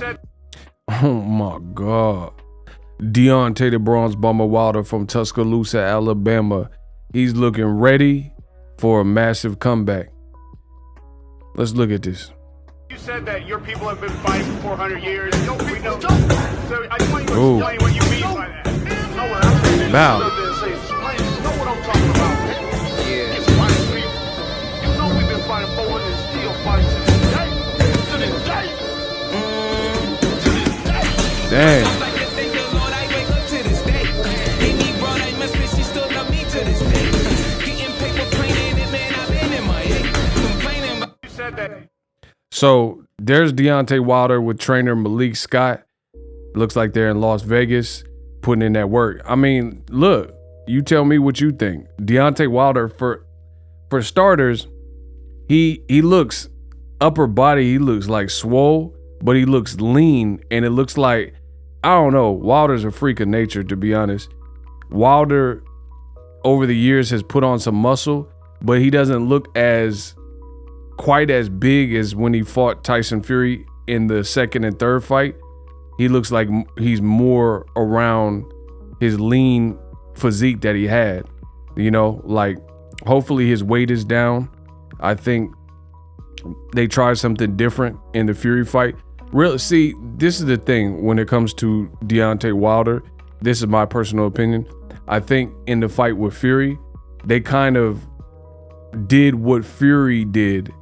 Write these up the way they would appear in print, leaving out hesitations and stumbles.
Oh my God. Deontay the Bronze Bomber Wilder from Tuscaloosa, Alabama. He's looking ready for a massive comeback. Let's look at this. You said that your people have been fighting for 400 years. We know. So I just want you to explain what you mean by that. Know what I'm saying? Wow. Explain. You know what I'm talking about, man? Yeah. It's fighting people. You know we've been fighting 400 and still fighting to this day. To this day. To this day. Dang. So there's Deontay Wilder with trainer Malik Scott. Looks like they're in Las Vegas putting in that work. I mean, look, you tell me what you think. Deontay Wilder, for starters, he looks upper body, he looks like swole, but he looks lean, and it looks like, I don't know, Wilder's a freak of nature, to be honest. Wilder over the years has put on some muscle, but he doesn't look quite as big as when he fought Tyson Fury in the second and third fight. He looks like he's more around his lean physique that he had. You know, like, hopefully his weight is down. I think they tried something different in the Fury fight. See, this is the thing when it comes to Deontay Wilder. This is my personal opinion. I think in the fight with Fury, they kind of did what Fury did,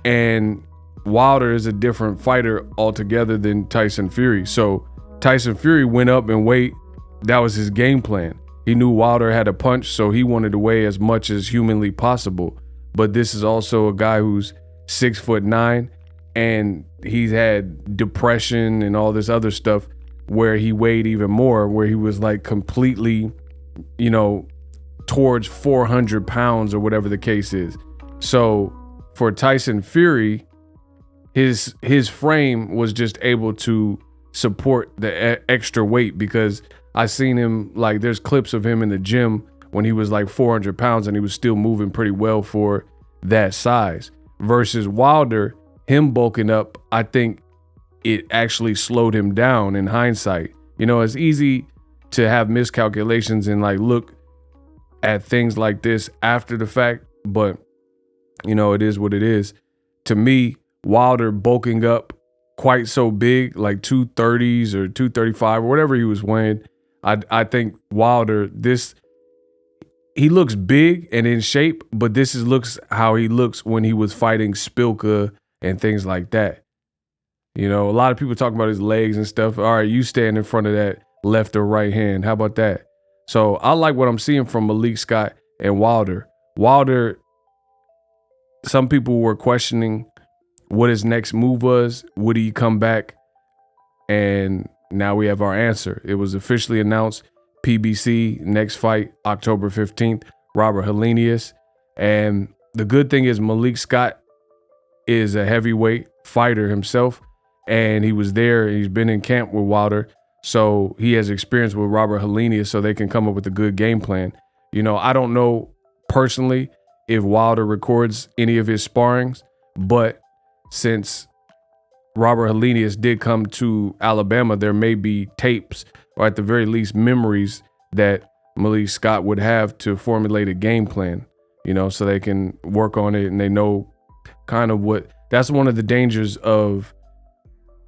and Wilder is a different fighter altogether than Tyson Fury. So Tyson Fury went up in weight. That was his game plan. He knew Wilder had a punch, so he wanted to weigh as much as humanly possible. But this is also a guy who's 6'9", and he's had depression and all this other stuff where he weighed even more, where he was like completely, you know, towards 400 pounds or whatever the case is. So for Tyson Fury, his frame was just able to support the extra weight, because I seen him, like, there's clips of him in the gym when he was like 400 pounds and he was still moving pretty well for that size. Versus Wilder, him bulking up, I think it actually slowed him down in hindsight. You know, it's easy to have miscalculations and like look at things like this after the fact, but you know, it is what it is. To me, Wilder bulking up quite so big, like 230s or 235 or whatever he was weighing, I think Wilder, he looks big and in shape, but looks how he looks when he was fighting Spilka and things like that. You know, a lot of people talk about his legs and stuff. All right, you stand in front of that left or right hand. How about that? So I like what I'm seeing from Malik Scott and Wilder. Wilder, some people were questioning what his next move was. Would he come back? And now we have our answer. It was officially announced. PBC, next fight, October 15th, Robert Helenius. And the good thing is Malik Scott is a heavyweight fighter himself, and he was there. He's been in camp with Wilder, so he has experience with Robert Helenius, so they can come up with a good game plan. You know, I don't know personally if Wilder records any of his sparrings, but since Robert Helenius did come to Alabama, there may be tapes, or at the very least memories, that Malik Scott would have to formulate a game plan, you know, so they can work on it and they know kind of what. That's one of the dangers of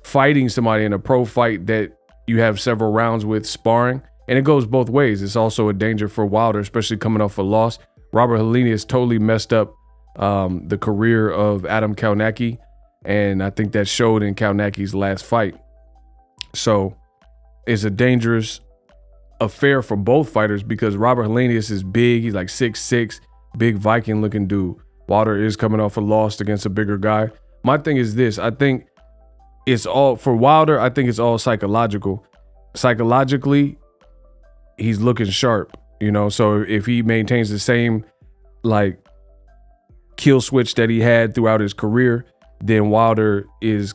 fighting somebody in a pro fight that you have several rounds with sparring, and it goes both ways. It's also a danger for Wilder, especially coming off a loss. Robert Helenius totally messed up the career of Adam Kenichi, and I think that showed in Kenichi's last fight. So it's a dangerous affair for both fighters, because Robert Helenius is big. He's like 6'6", big Viking looking dude. Wilder is coming off a loss against a bigger guy. My thing is this. I think it's all, for Wilder, I think it's all psychological. Psychologically, he's looking sharp, you know? So if he maintains the same like kill switch that he had throughout his career, then Wilder he's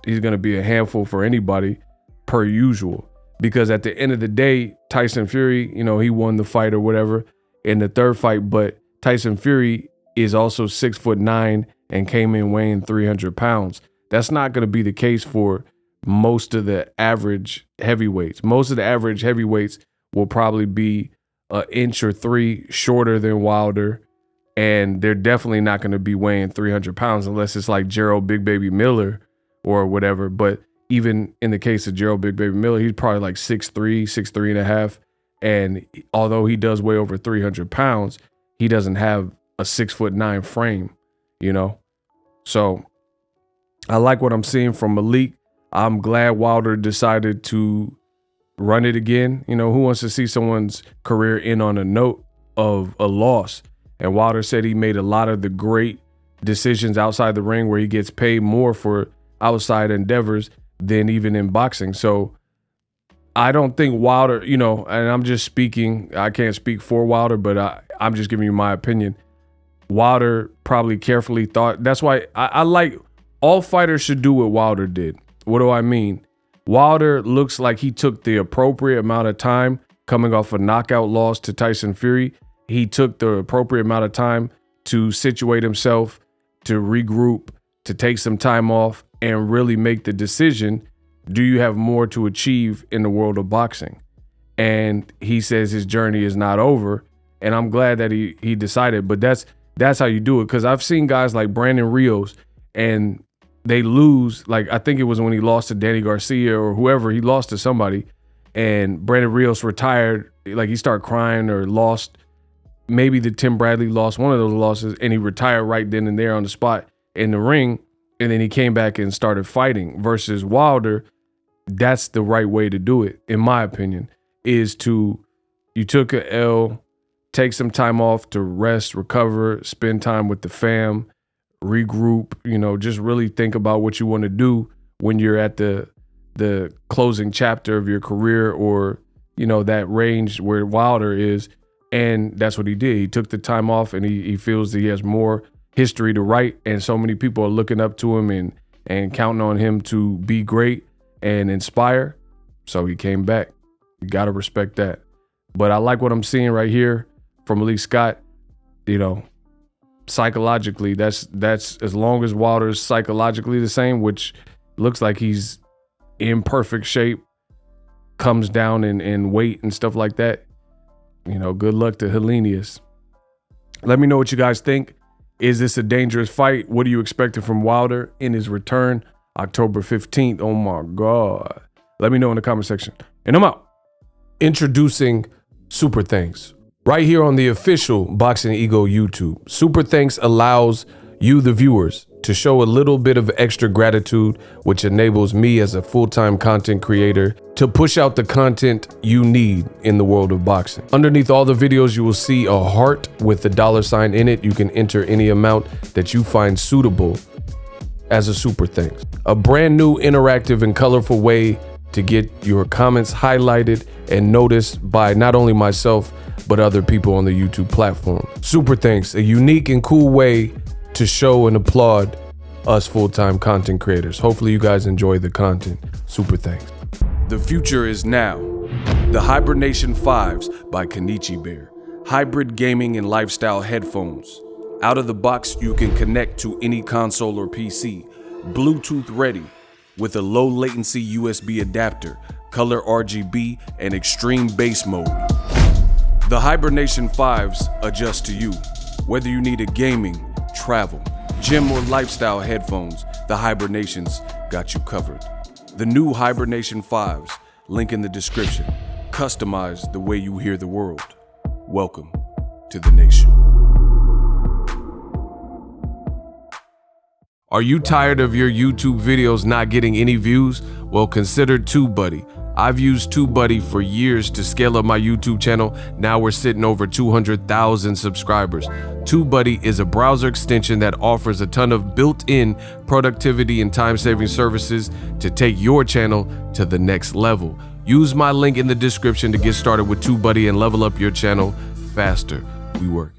going to be a handful for anybody per usual. Because at the end of the day, Tyson Fury, you know, he won the fight or whatever in the third fight, but Tyson Fury is also 6'9" and came in weighing 300 pounds. That's not going to be the case for most of the average heavyweights. Most of the average heavyweights will probably be an inch or 3 shorter than Wilder, and they're definitely not going to be weighing 300 pounds unless it's like Gerald Big Baby Miller or whatever. But even in the case of Gerald Big Baby Miller, he's probably like 6'3", 6'3" and a half. And although he does weigh over 300 pounds, he doesn't have a 6'9" frame, you know? So I like what I'm seeing from Malik. I'm glad Wilder decided to run it again. You know, who wants to see someone's career end on a note of a loss? And Wilder said he made a lot of the great decisions outside the ring where he gets paid more for outside endeavors than even in boxing. So I don't think Wilder, you know, and I'm just speaking, I can't speak for Wilder, but I'm just giving you my opinion. Wilder probably carefully thought. That's why I like, all fighters should do what Wilder did. What do I mean? Wilder looks like he took the appropriate amount of time coming off a knockout loss to Tyson Fury. He took the appropriate amount of time to situate himself, to regroup, to take some time off and really make the decision, do you have more to achieve in the world of boxing? And he says his journey is not over. And I'm glad that he decided, but that's how you do it. Because I've seen guys like Brandon Rios and they lose, like I think it was when he lost to Danny Garcia or whoever, he lost to somebody, and Brandon Rios retired, like he started crying or lost. Maybe the Tim Bradley lost one of those losses, and he retired right then and there on the spot in the ring, and then he came back and started fighting. Versus Wilder, that's the right way to do it, in my opinion, is you took a L, take some time off to rest, recover, spend time with the fam, regroup, you know, just really think about what you want to do when you're at the closing chapter of your career, or, you know, that range where Wilder is. And that's what he did. He took the time off, and he feels that he has more history to write. And so many people are looking up to him and counting on him to be great and inspire. So he came back. You got to respect that. But I like what I'm seeing right here from Malik Scott. You know, psychologically, that's as long as Wilder's psychologically the same, which looks like he's in perfect shape, comes down in weight and stuff like that. You know, good luck to Helenius. Let me know what you guys think. Is this a dangerous fight? What are you expecting from Wilder in his return October 15th? Oh my God. Let me know in the comment section. And I'm out. Introducing Super Thanks. Right here on the official Boxing Ego YouTube. Super Thanks allows you, the viewers, to show a little bit of extra gratitude, which enables me as a full-time content creator to push out the content you need in the world of boxing. Underneath all the videos, you will see a heart with a $sign in it. You can enter any amount that you find suitable as a super thanks. A brand new, interactive, and colorful way to get your comments highlighted and noticed by not only myself, but other people on the YouTube platform. Super thanks, a unique and cool way to show and applaud us full-time content creators. Hopefully you guys enjoy the content. Super thanks. The future is now. The Hibernation 5s by Kenichi Bear. Hybrid gaming and lifestyle headphones. Out of the box, you can connect to any console or PC. Bluetooth ready with a low latency USB adapter, color RGB, and extreme bass mode. The Hibernation 5s adjust to you. Whether you need a gaming, travel, gym, or lifestyle headphones, the Hibernations got you covered. The new Hibernation 5s, link in the description. Customize the way you hear the world. Welcome to the nation. Are you tired of your YouTube videos not getting any views? Well, consider TubeBuddy. I've used TubeBuddy for years to scale up my YouTube channel. Now we're sitting over 200,000 subscribers. TubeBuddy is a browser extension that offers a ton of built-in productivity and time-saving services to take your channel to the next level. Use my link in the description to get started with TubeBuddy and level up your channel faster. We work.